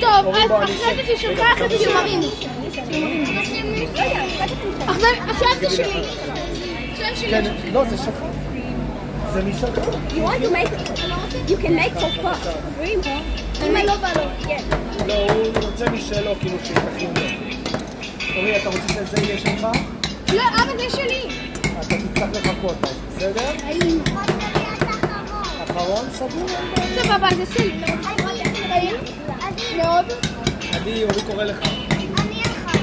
טוב, אז עכשיו זה שלך, אחרי זה שיומרים. עכשיו זה שלי. כן, לא, זה שלך. זה משלך. You want to make it? You can make for fun. אמא לא בא לו. לא, הוא רוצה משלו, כאילו שיתכין לו. אורי, אתה רוצה שזה יהיה שלך? לא, אבא זה שלי. אתה תצטרך לחכות, בסדר? אחרון? סגור? סבבה, זה שלי. מאוד. עדי, אורי קורא לך. אני אחת.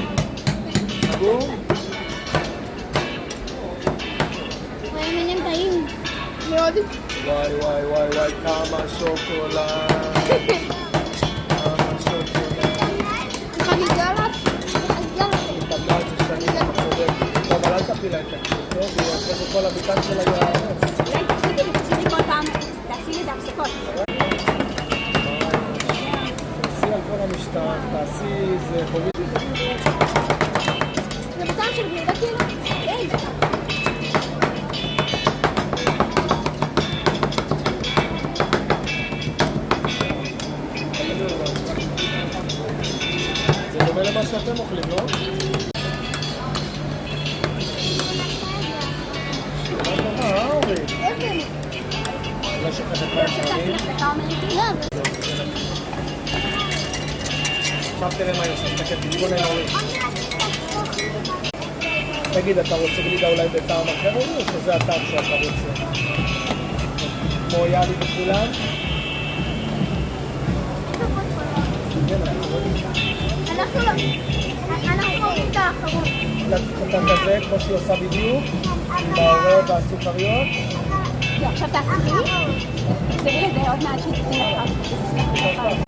סגור? מעניינים טעים. מאוד. וואי וואי וואי וואי, כמה שוקולד. כמה שוקולד. חגיגה לך? התאמנה את זה שנים, אתה צודק. טוב, אבל אל תפילה את הקשור, טוב? ואחרי זה כל הביטן שלה יערס. אולי תפסיקי כל פעם, תעשי לזה הפסקות. תעשי על כל המשטר, תעשי איזה חוביד. זה בטעם של גלידה כאילו? כן. זה דומה למה שאתם אוכלים, לא? אורי. לא שכחת מה תעשי הפסקה אומרת? עכשיו תראה מה היא עושה, תסתכל, תתבונן אורי. תגיד, אתה רוצה גלידה אולי בטעם אחר או שזה הטעם שאתה רוצה? כמו יאלי וכולם? אנחנו רואים את האחרון. אתה כזה, כמו שהיא עושה בדיוק, עם האוריות והסוכריות. לא, עכשיו תעצרי. תחזרי לזה עוד מעט שתעשי לך.